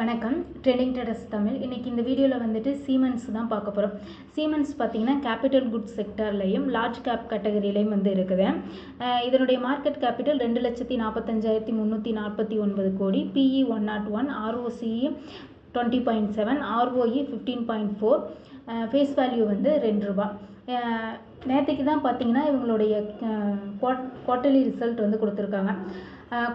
வணக்கம். Trending traders Tamil. இன்றைக்கி இந்த வீடியோவில் வந்துட்டு சீமென்ஸ் தான் பார்க்க போகிறோம். சீமென்ஸ் பார்த்திங்கன்னா கேபிட்டல் குட்ஸ் செக்டர்லையும் லார்ஜ் கேப் கேட்டகரியிலையும் வந்து இருக்குது. இதனுடைய மார்க்கெட் கேபிட்டல் 2,45,349 கோடி, PE 101, ROCE 20.7, ROE 15.4, face value வந்து ₹2. நேற்றுக்கு தான் பார்த்திங்கன்னா இவங்களுடைய குவார்ட்டர்லி ரிசல்ட் வந்து கொடுத்துருக்காங்க.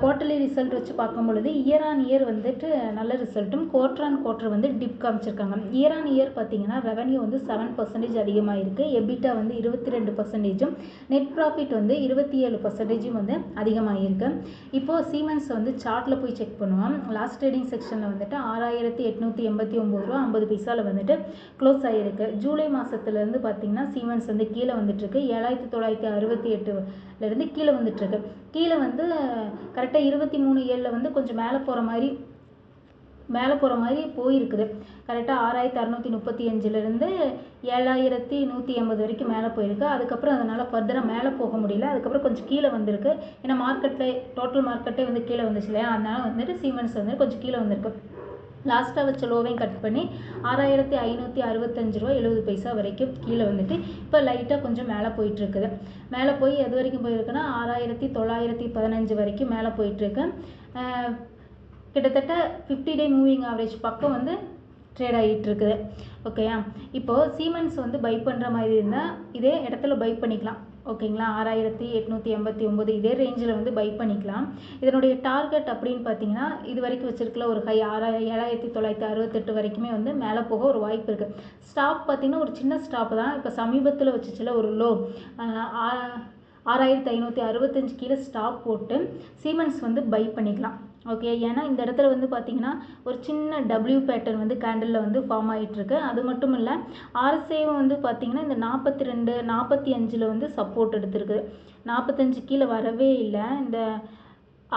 குவார்ட்டர்லி ரிசல்ட் வச்சு பார்க்கும் பொழுது இயர் ஆன் இயர் வந்துட்டு நல்ல ரிசல்ட்டும், குவார்ட்டர் ஆன் குவார்ட்டர் வந்து டிப் காமிச்சிருக்காங்க. இயர் ஆன் இயர் பார்த்திங்கன்னா ரெவன்யூ வந்து 7% அதிகமாக இருக்குது, எபிட்டா வந்து 22%, நெட் ப்ராஃபிட் வந்து 27% வந்து அதிகமாக இருக்குது. இப்போது சீமென்ஸ் வந்து சார்ட்டில் போய் செக் பண்ணுவோம். லாஸ்ட் ட்ரேடிங் செக்ஷனில் வந்துட்டு ₹6,889.50 வந்துட்டு க்ளோஸ் ஆகிருக்கு. ஜூலை மாதத்துலேருந்து பார்த்திங்கன்னா சீமென்ஸ் வந்து கீழே வந்துட்டுருக்கு. 7,968லேருந்து கீழே வந்துட்டுருக்கு. கீழே வந்து கரெக்டாக 23.7 வந்து கொஞ்சம் மேலே போகிற மாதிரி போயிருக்குது. கரெக்டாக 6,635லேருந்து 7,180 வரைக்கும் மேலே போயிருக்கு. அதுக்கப்புறம் அதனால் ஃபர்தராக மேலே போக முடியல. அதுக்கப்புறம் கொஞ்சம் கீழே வந்திருக்கு. ஏன்னா டோட்டல் மார்க்கெட்டே வந்து கீழே வந்துச்சு இல்லையா, அதனால் வந்துட்டு சீமென்ஸ் வந்து கொஞ்சம் கீழே வந்திருக்கு. லாஸ்ட்டாக வச்ச லோவையும் கட் பண்ணி ₹6,565.70 வரைக்கும் கீழே வந்துட்டு இப்போ லைட்டாக கொஞ்சம் மேலே போயிட்டுருக்குது. மேலே போய் எது வரைக்கும் போயிருக்குன்னா 6,915 வரைக்கும் மேலே போயிட்டுருக்கு. கிட்டத்தட்ட 50 டே மூவிங் ஆவரேஜ் பக்கம் வந்து ட்ரேட் ஆகிட்டு இருக்குது. ஓகேயா, இப்போது சீமென்ஸ் வந்து பை பண்ணுற மாதிரி இருந்தால் இதே இடத்துல பை பண்ணிக்கலாம். ஓகேங்களா, 6,889 இதே ரேஞ்சில் வந்து பை பண்ணிக்கலாம். இதனுடைய டார்கெட் அப்படின்னு பார்த்தீங்கன்னா இது வரைக்கும் வச்சிருக்கல ஒரு ஹை 7,968 வரைக்குமே வந்து மேலே போக ஒரு வாய்ப்பு இருக்குது. ஸ்டாப் பார்த்திங்கன்னா ஒரு சின்ன ஸ்டாப் தான். இப்போ சமீபத்தில் வச்சுச்சுல ஒரு லோ 6,565 கீழே ஸ்டாப் போட்டு சீமென்ஸ் வந்து பை பண்ணிக்கலாம். ஓகே, ஏன்னா இந்த இடத்துல வந்து பார்த்திங்கன்னா ஒரு சின்ன டபிள்யூ பேட்டர்ன் வந்து கேண்டலில் வந்து ஃபார்ம் ஆகிட்டுருக்கு. அது மட்டும் இல்லை, ஆர்எஸ்ஐவும் வந்து பார்த்திங்கன்னா இந்த 42, 45 வந்து சப்போர்ட் எடுத்துருக்குது. 45 கீழே வரவே இல்லை. இந்த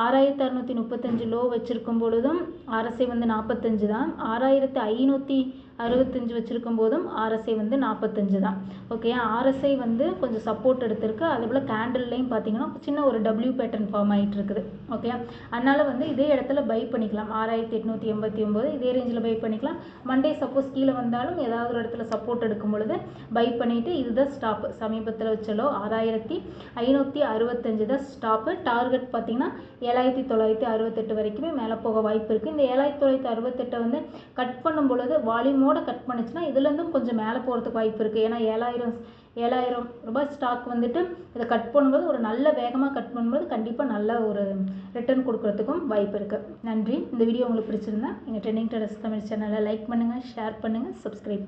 6,635 லோ வச்சுருக்கும் பொழுதும் ஆர்எஸ்ஐ வந்து 45 தான். 6,565 வச்சுருக்கும் போதும் ஆர்எஸ்ஐ வந்து 45 தான். ஓகே, ஆர்எஸ்ஐ வந்து கொஞ்சம் சப்போர்ட் எடுத்திருக்கு. அதேபோல் கேண்டல்லையும் பார்த்தீங்கன்னா சின்ன ஒரு டபிள்யூ பேட்டர்ன் ஃபார்ம் ஆகிட்டு இருக்குது. ஓகே, அதனால் வந்து இதே இடத்துல பை பண்ணிக்கலாம். 6,889 இதே ரேஞ்சில் பை பண்ணிக்கலாம். மண்டே சப்போஸ் கீழே வந்தாலும் ஏதாவது ஒரு இடத்துல சப்போர்ட் எடுக்கும் பொழுது பை பண்ணிவிட்டு இதுதான் ஸ்டாப். சமீபத்தில் வச்சலோ 6,565 தான் ஸ்டாப்பு. டார்கெட் பார்த்திங்கன்னா 7,968 வரைக்குமே மேலே போக வாய்ப்பு இருக்குது. இந்த 7,968 வந்து கட் பண்ணும் பொழுது வால்யூமோடு கட் பண்ணிச்சுன்னா இதுலேருந்தும் கொஞ்சம் மேலே போகிறதுக்கு வாய்ப்பு இருக்குது. ஏன்னா 7,000 ரூபாய் ஸ்டாக் வந்துட்டு இதை கட் பண்ணும்போது ஒரு நல்ல வேகமாக கட் பண்ணும்போது கண்டிப்பாக நல்ல ஒரு ரிட்டர்ன் கொடுக்கறதுக்கும் வாய்ப்பு இருக்குது. நன்றி. இந்த வீடியோ உங்களுக்கு பிடிச்சிருந்தா எங்கள் ட்ரெண்டிங் ட்ரேடர்ஸ் தமிழ் சேனலை லைக் பண்ணுங்கள், ஷேர் பண்ணுங்கள், சப்ஸ்கிரைப்